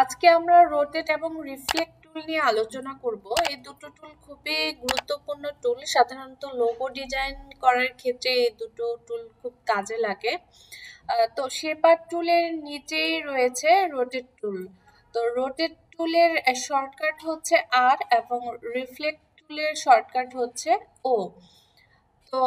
আজকে আমরা রোটেট এবং রিফ্লেক্ট টুল নিয়ে আলোচনা করব। এই দুটো টুল খুবই গুরুত্বপূর্ণ টুল। সাধারণত লোগো ডিজাইন করার ক্ষেত্রে এই দুটো টুল খুব কাজে লাগে। তো শেপার টুলের নিচেই রয়েছে রোটেট টুল। তো রোটেট টুলের শর্টকাট হচ্ছে আর এবং রিফ্লেক্ট টুলের শর্টকাট হচ্ছে ও। তো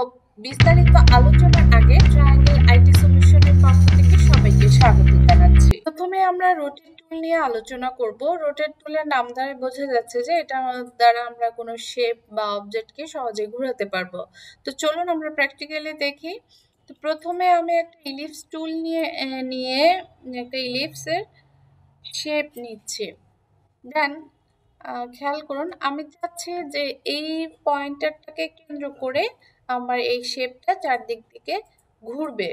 বিস্তারিত আলোচনার আগে ট্রায়াঙ্গেল আইটি সলিউশনের পক্ষ থেকে সবাইকে স্বাগত জানাচ্ছি। প্রথমে আমরা রোটেট টুল নিয়ে আলোচনা করব। রোটেট টুলের নাম দ্বারা বোঝা যাচ্ছে যে এটা দ্বারা আমরা কোনো শেপ বা অবজেক্টকে সহজে ঘোরাতে পারবো। তো চলুন আমরা প্র্যাকটিক্যালি দেখি। তো প্রথমে আমি একটা ইলিপস টুল নিয়ে একটা ইলিপসের শেপ নিচ্ছি। দেন খেয়াল করুন, আমি চাচ্ছি যে এই পয়েন্টারটাকে কেন্দ্র করে আমার এই শেপটা চারদিক থেকে ঘুরবে।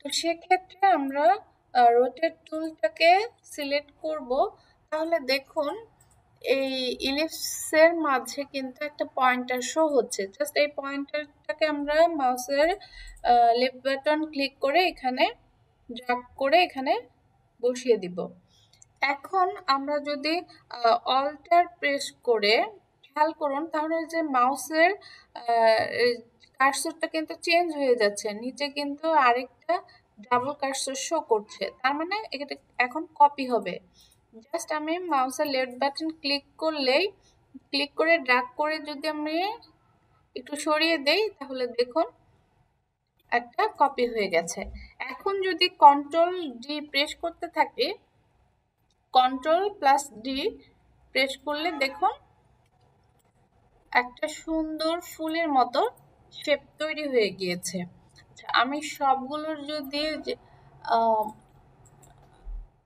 তো সেক্ষেত্রে আমরা রোটেট টুলটাকে সিলেক্ট করব। তাহলে দেখুন এই ইলিপসের মাঝে কিন্তু একটা পয়েন্টার শো হচ্ছে। জাস্ট এই পয়েন্টারটাকে আমরা মাউসের লেফট বাটন ক্লিক করে এখানে ড্র্যাগ করে এখানে বসিয়ে দিব। এখন আমরা যদি অল্টার প্রেস করে খেয়াল করুন, তাহলে যে মাউসের কার্সরটা কিন্তু চেঞ্জ হয়ে যাচ্ছে, নিচে কিন্তু আরেকটা ডাবল কার্সর শো করছে, তার মানে এটা এখন কপি হবে। জাস্ট আমি মাউসের লেফট বাটন ক্লিক করে ড্র্যাগ করে যদি আমি একটু সরিয়ে দেই, তাহলে দেখুন একটা কপি হয়ে গেছে। এখন যদি কন্ট্রোল ডি প্রেস করতে থাকি, কন্ট্রোল প্লাস ডি প্রেস করলে দেখুন একটা সুন্দর ফুলের মতো শেপ তৈরি হয়ে গিয়েছে। আচ্ছা, আমি সবগুলোর যদি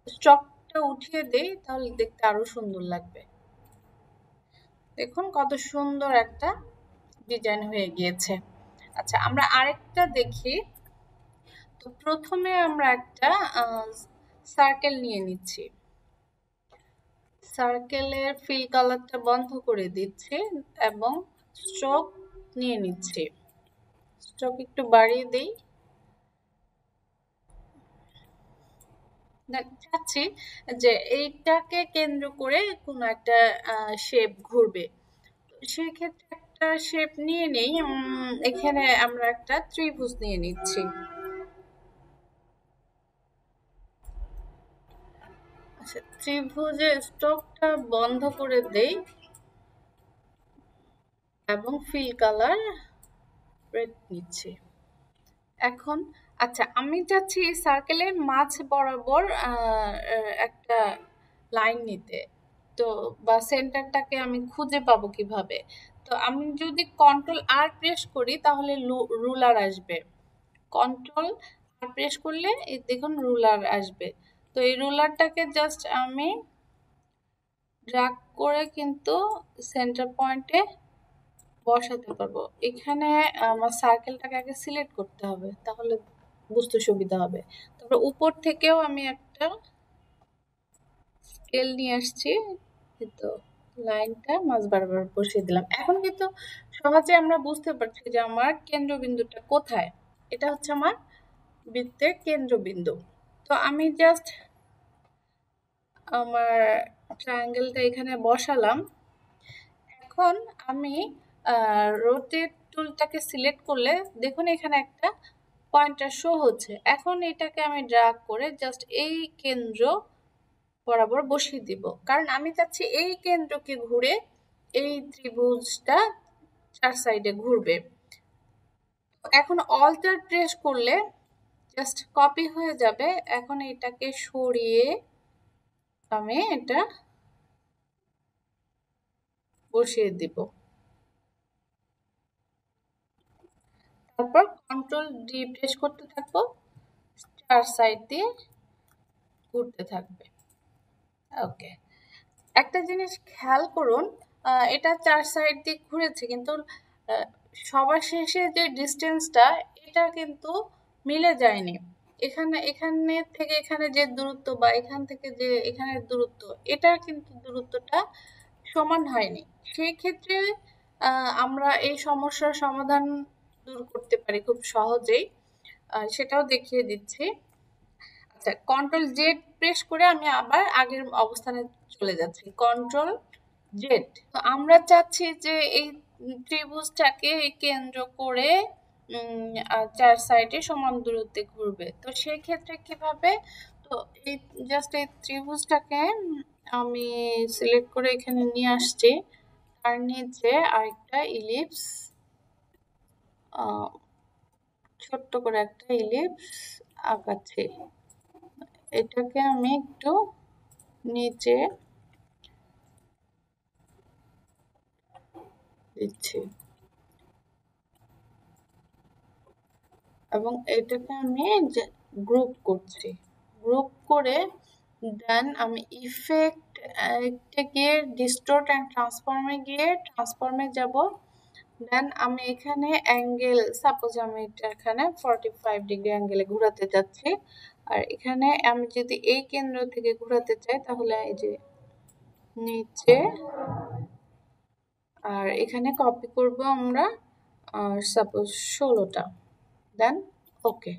স্টকটা উঠিয়ে দেই, তাহলে দেখতে আরো সুন্দর লাগবে। দেখুন কত সুন্দর একটা ডিজাইন হয়ে গিয়েছে। আচ্ছা, আমরা আরেকটা দেখি। তো প্রথমে আমরা একটা সার্কেল নিয়ে নিচ্ছি। সার্কেলের ফিল কালারটা বন্ধ করে দিচ্ছি এবং স্ট্রোক নিয়ে নিচ্ছি। স্ট্রোক একটু বাড়িয়ে দেই। চাচ্ছি যে এইটাকে কেন্দ্র করে কোনো একটা শেপ ঘুরবে। সেক্ষেত্রে একটা শেপ নিয়ে নেই। এখানে আমরা একটা ত্রিভুজ নিয়ে নিচ্ছি। আচ্ছা, ত্রিভুজের স্ট্রোকটা বন্ধ করে দেই এবং ফিল কালার রেড নিচ্ছি। এখন আচ্ছা, আমি চাচ্ছি সার্কেলের মাঝ বরাবর একটা লাইন নিতে। তো বা সেন্টারটাকে আমি খুঁজে পাবো কিভাবে? তো আমি যদি কন্ট্রোল আর প্রেস করি, তাহলে রুলার আসবে। কন্ট্রোল আর প্রেস করলে এই দেখুন রুলার আসবে। তো এই রুলারটাকে জাস্ট আমি ড্র্যাগ করে কিন্তু সেন্টার পয়েন্টে বসাতে পারবো। এখানে আমার সার্কেলটাকে আগে সিলেক্ট করতে হবে, তাহলে বুঝতে সুবিধা হবে। তারপর উপর থেকেও আমি একটা স্কেল নিয়ে আসছি, কিন্তু লাইনটা মাঝ বরাবর বসিয়ে দিলাম। এখন কিন্তু সহজে আমরা বুঝতে পারছি যে আমার কেন্দ্রবিন্দুটা কোথায়। এটা হচ্ছে আমার বৃত্তের কেন্দ্রবিন্দু। তো আমি জাস্ট আমার ট্রায়াঙ্গেলটা এখানে বসালাম। এখন আমি রোটেট টুলটাকে সিলেক্ট করলে দেখুন এখানে একটা পয়েন্টার শো হচ্ছে। এখন এটাকে আমি ড্র্যাগ করে জাস্ট এই কেন্দ্র বরাবর বসিয়ে দিব, কারণ আমি চাচ্ছি এই কেন্দ্রকে ঘুরে এই ত্রিভুজটা চার সাইডে ঘুরবে। এখন অল্টার প্রেস করলে জাস্ট কপি হয়ে যাবে। এখন এটাকে সরিয়ে আমি এটা বসিয়ে দিব। তারপর কন্ট্রোল ডি প্রেস করতে থাকবো, চার সাইড দিয়ে ঘুরতে থাকবে। ওকে, একটা জিনিস খেয়াল করুন, এটা চার সাইড দিয়ে ঘুরেছে, কিন্তু সবার শেষে যে ডিস্টেন্সটা এটা কিন্তু মিলে যায়নি। এখানে থেকে এখানে যে দূরত্ব বা এখান থেকে যে এখানের দূরত্ব, এটার কিন্তু দূরত্বটা সমান হয়নি। সেই ক্ষেত্রে আমরা এই সমস্যার সমাধান দূর করতে পারি খুব সহজেই। সেটাও দেখিয়ে দিচ্ছি। আচ্ছা, কন্ট্রোল জেড প্রেস করে আমি আবার আগের অবস্থানে চলে যাচ্ছি। Control Z. তো আমরা চাচ্ছি যে এই ত্রিভুজটাকে কেন্দ্র করে চার সাইডে সমান দূরত্বে ঘুরবে। তো সেই ক্ষেত্রে কিভাবে? তো এই জাস্ট এই ত্রিভুজটাকে আমি সিলেক্ট করে এখানে নিয়ে আসছি। তার নিচে আরেকটা ইলিপস, ছোট্ট করে একটা ইলিপস আঁকাচ্ছি। এটাকে আমি একটু নিচে দিচ্ছি এবং এটাকে আমি গ্রুপ করছি। গ্রুপ করে দেন আমি ইফেক্ট গিয়ে ডিস্টোর্ট অ্যান্ড ট্রান্সফর্মে গিয়ে ট্রান্সফর্মে যাব। দেন আমি এখানে অ্যাঙ্গেল, সাপোজ আমি এটা এখানে 45 ডিগ্রি অ্যাঙ্গেলে ঘোরাতে যাচ্ছি। আর এখানে আমি যদি এই কেন্দ্র থেকে ঘোরাতে চাই তাহলে এই যে নিচে, আর এখানে কপি করব আমরা সাপোজ 16টা। দেন ওকে।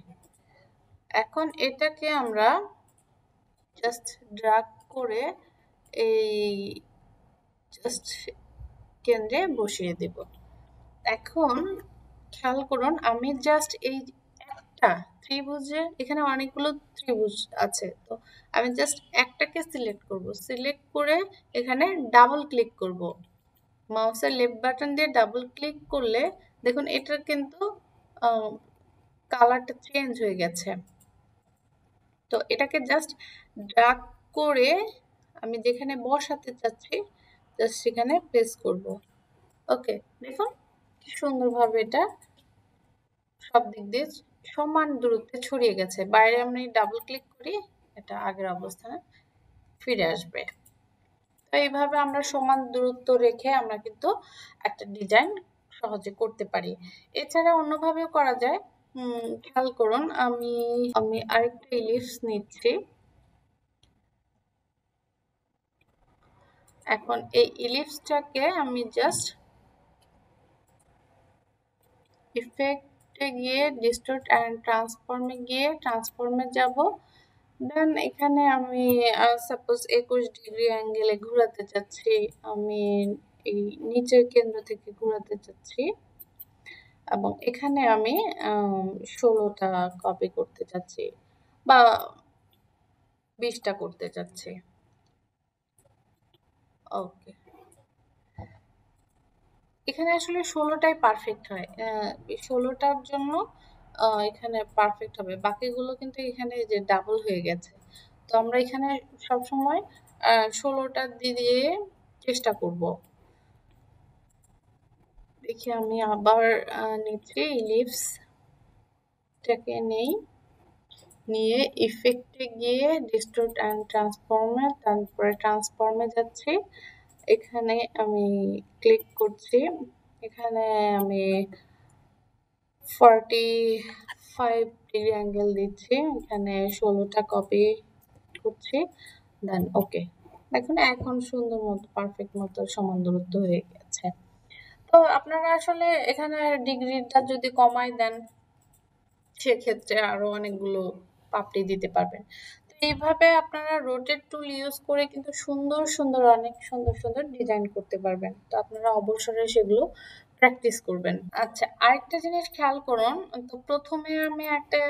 এখন এটাকে আমরা জাস্ট ড্র্যাগ করে এই জাস্ট কেন্দ্রে বসিয়ে দেব। এখন খেয়াল করুন, আমি জাস্ট এই একটা ত্রিভুজে, এখানে অনেকগুলো ত্রিভুজ আছে, তো আমি জাস্ট একটাকে সিলেক্ট করব। সিলেক্ট করে এখানে ডাবল ক্লিক করব। মাউসের লেফট বাটন দিয়ে ডাবল ক্লিক করলে দেখুন এটার কিন্তু কালারটা চেঞ্জ হয়ে গেছে। তো এটাকে জাস্ট ড্র্যাগ করে আমি যেখানে বসাতে চাচ্ছি জাস্ট সেখানে প্রেস করব। ওকে, দেখুন কি সুন্দরভাবে এটা সব দিক দিয়ে সমান দূরত্বে ছড়িয়ে গেছে। বাইরে আমি ডাবল ক্লিক করি, এটা আগের অবস্থানে ফিরে আসবে। তো এইভাবে আমরা সমান দূরত্ব রেখে আমরা কিন্তু একটা ডিজাইন সহজে করতে পারি। এছাড়া অন্যভাবেও করা যায়। খেয়াল করুন, আমি আরেকটা ইলিপস নিচ্ছি। এখন এই ইলিপসটাকে আমি জাস্ট ইফেক্টে গিয়ে ডিস্টোর্ট অ্যান্ড ট্রান্সফর্মে গিয়ে ট্রান্সফর্মে যাব। দেন এখানে আমি সাপোজ 21 ডিগ্রি অ্যাঙ্গেলে ঘোরাতে চাচ্ছি। আমি এই নিচের কেন্দ্র থেকে ঘোরাতে চাচ্ছি এবং এখানে আমি 16টা কপি করতে চাচ্ছি বা 20টা করতে চাচ্ছি। ওকে, এখানে আসলে 16টাই পারফেক্ট হয়। 16টার জন্য এখানে পারফেক্ট হবে, বাকিগুলো কিন্তু এখানে যে ডাবল হয়ে গেছে। তো আমরা এখানে সবসময় 16টা দিয়ে চেষ্টা করব। দেখি আমি আবার নিচে ইলিপসটাকে নেই, নিয়ে ইফেক্টে গিয়ে ডিস্টোর্ট অ্যান্ড ট্রান্সফর্মে, তারপরে ট্রান্সফর্মে যাচ্ছি। এখানে আমি ক্লিক করছি, এখানে আমি 45 ডিগ্রি অ্যাঙ্গেল দিচ্ছি, এখানে 16টা কপি করছি। দেন ওকে, দেখুন এখন সুন্দর মতো পারফেক্ট মতো সমান দূরত্ব হয়ে গেছে। তো আপনারা আসলে এখানে ডিগ্রিটা যদি কমাই দেন সেক্ষেত্রে আরো অনেকগুলো পাপড়ি দিতে পারবেন। তো এইভাবে আপনারা রোটেট টুল ইউজ করে কিন্তু সুন্দর সুন্দর অনেক সুন্দর সুন্দর ডিজাইন করতে পারবেন। তো আপনারা অবসরে সেগুলো প্র্যাকটিস করবেন। আচ্ছা, আরেকটা জিনিস খেয়াল করুন, তো প্রথমে আমি একটা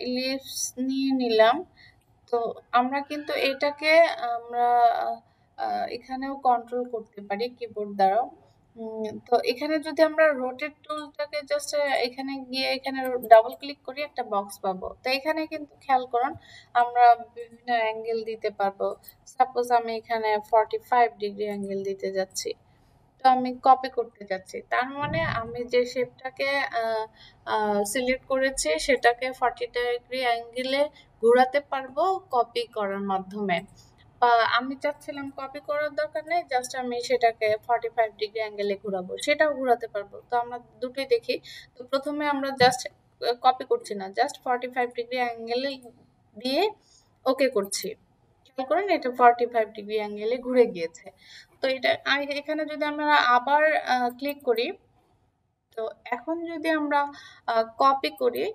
ইলিপস নিয়ে নিলাম। তো আমরা কিন্তু এটাকে আমরা এখানেও কন্ট্রোল করতে পারি কিবোর্ড দ্বারা। তো এখানে যদি আমরা রোটেট টুলটাকে জাস্ট এখানে গিয়ে এখানে ডাবল ক্লিক করি, একটা বক্স পাবো। তো এখানে কিন্তু খেয়াল করুন আমরা বিভিন্ন অ্যাঙ্গেল দিতে পারবো। সাপোজ আমি এখানে 45 ডিগ্রি অ্যাঙ্গেল দিতে যাচ্ছি, তো আমি কপি করতে যাচ্ছি, তার মানে আমি যে শেপটাকে সিলেক্ট করেছি সেটাকে 40 ডিগ্রি অ্যাঙ্গেলে ঘোরাতে পারবো কপি করার মাধ্যমে। বা আমি চাচ্ছিলাম কপি করার দরকার নেই, জাস্ট আমি সেটাকে 45 ডিগ্রি অ্যাঙ্গেলে ঘোরাবো, সেটাও ঘোরাতে পারবো। তো আমরা দুটোই দেখি। তো প্রথমে আমরা জাস্ট কপি করছি না, জাস্ট 45 ডিগ্রি অ্যাঙ্গেলে দিয়ে ওকে করছি। খেয়াল করেন এটা 45 ডিগ্রি অ্যাঙ্গেলে ঘুরে গিয়েছে। তো এটা এখানে যদি আমরা আবার ক্লিক করি, তো এখন যদি আমরা কপি করি,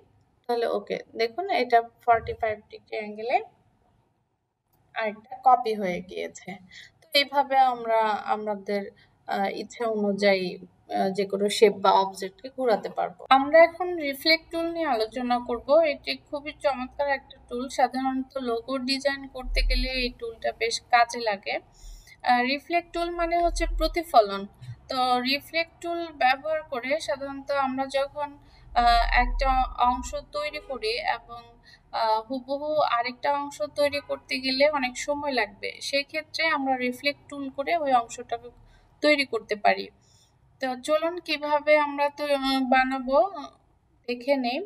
তো তাহলে ওকে, দেখুন এটা 45 ডিগ্রি অ্যাঙ্গেলে আরেকটা কপি হয়ে গিয়েছে। তো এইভাবে আমরা আমাদের ইচ্ছা অনুযায়ী যে কোনো শেপ বা অবজেক্টকে ঘোরাতে পারবো। আমরা এখন রিফ্লেক্ট টুল নিয়ে আলোচনা করব। এটি খুবই চমৎকার একটা টুল। সাধারণত লোগো ডিজাইন করতে গেলে এই টুলটা বেশ কাজে লাগে। রিফ্লেক্ট টুল মানে হচ্ছে প্রতিফলন। তো রিফ্লেক্ট টুল ব্যবহার করে সাধারণত আমরা যখন একটা অংশ তৈরি করি এবং হুবহু আরেকটা অংশ তৈরি করতে গেলে অনেক সময় লাগবে, সেই ক্ষেত্রে আমরা রিফ্লেক্ট টুল করে ওই অংশটাকে তৈরি করতে পারি। তো চলুন কিভাবে আমরা তো বানাবো দেখে নেই।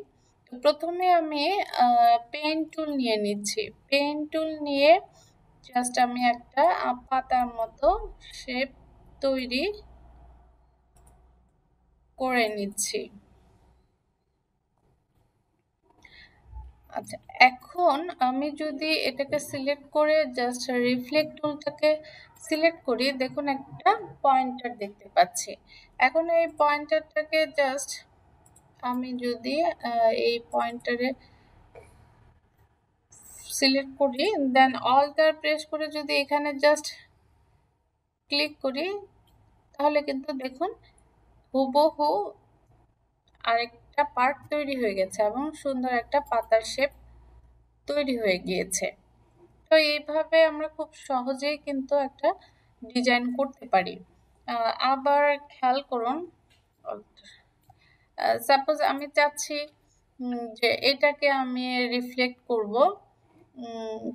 তো প্রথমে আমি পেন টুল নিয়ে নিচ্ছি। পেন টুল নিয়ে জাস্ট আমি একটা পাতার মতো শেপ তৈরি করে নিচ্ছি। আচ্ছা, এখন আমি যদি এটাকে সিলেক্ট করে জাস্ট রিফ্লেক্ট টুলটাকে সিলেক্ট করি, দেখুন একটা পয়েন্টার দেখতে পাচ্ছি। এখন এই পয়েন্টারটাকে জাস্ট আমি যদি এই পয়েন্টারে সিলেক্ট করি, দেন অল্টার প্রেস করে যদি এখানে জাস্ট ক্লিক করি, তাহলে কিন্তু দেখুন হুবহু আরেকটা পার্ট তৈরি হয়ে গেছে এবং সুন্দর একটা পাতার শেপ তৈরি হয়ে গিয়েছে। তো এইভাবে আমরা খুব সহজেই কিন্তু একটা ডিজাইন করতে পারি। আবার খেয়াল করুন, সাপোজ আমি চাচ্ছি যে এটাকে আমি রিফ্লেক্ট করব,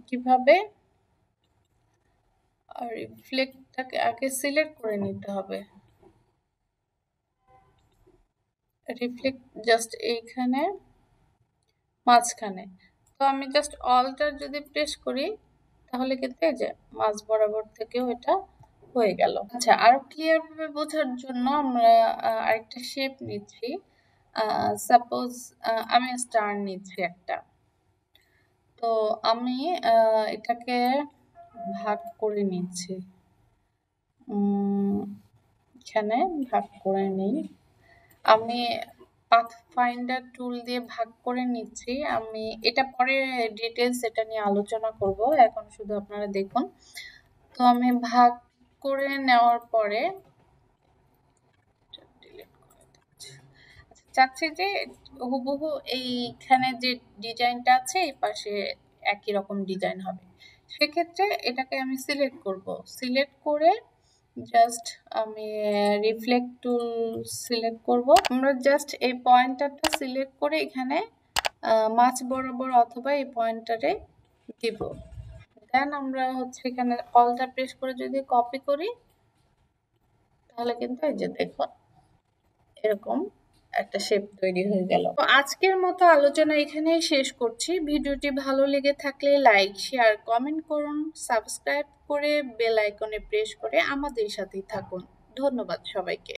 কিভাবে? রিফ্লেক্টটাকে আগে সিলেক্ট করে নিতে হবে। রিফ্লেক্ট জাস্ট এইখানে মাঝখানে। তো আমি জাস্ট অল্টার যদি প্রেস করি, তাহলে কিন্তু এই যে মাঝ বরাবর থেকেও এটা হয়ে গেল। আচ্ছা, আরো ক্লিয়ার ভাবে বোঝার জন্য আমরা আরেকটা শেপ নিচ্ছি। সাপোজ আমি স্টার নিচ্ছি একটা। তো আমি এটাকে ভাগ করে নিচ্ছি, এখানে ভাগ করে নিই। আমি পাথফাইন্ডার টুল দিয়ে ভাগ করে নিচ্ছি। আমি এটা পরে ডিটেলস এটা নিয়ে আলোচনা করব, এখন শুধু আপনারা দেখুন। তো আমি ভাগ করে নেওয়ার পরে চাচ্ছি যে হুবহু এইখানে যে ডিজাইনটা আছে এই পাশে একই রকম ডিজাইন হবে। সেক্ষেত্রে এটাকে আমি সিলেক্ট করব। সিলেক্ট করে জাস্ট আমি রিফ্লেক্ট টুল সিলেক্ট করব। আমরা জাস্ট এই পয়েন্টারটা সিলেক্ট করে এখানে মাঝ বরাবর অথবা এই পয়েন্টারে দিব। দেন আমরা হচ্ছে এখানে অল্টার প্রেস করে যদি কপি করি, তাহলে কিন্তু এই যে দেখুন এরকম একটা শেপ তৈরি হয়ে গেল। তো আজকের মতো আলোচনা এখানেই শেষ করছি। ভিডিওটি ভালো লেগে থাকলে লাইক, শেয়ার, কমেন্ট করুন। সাবস্ক্রাইব করে বেল আইকনে প্রেস করে আমাদের সাথেই থাকুন। ধন্যবাদ সবাইকে।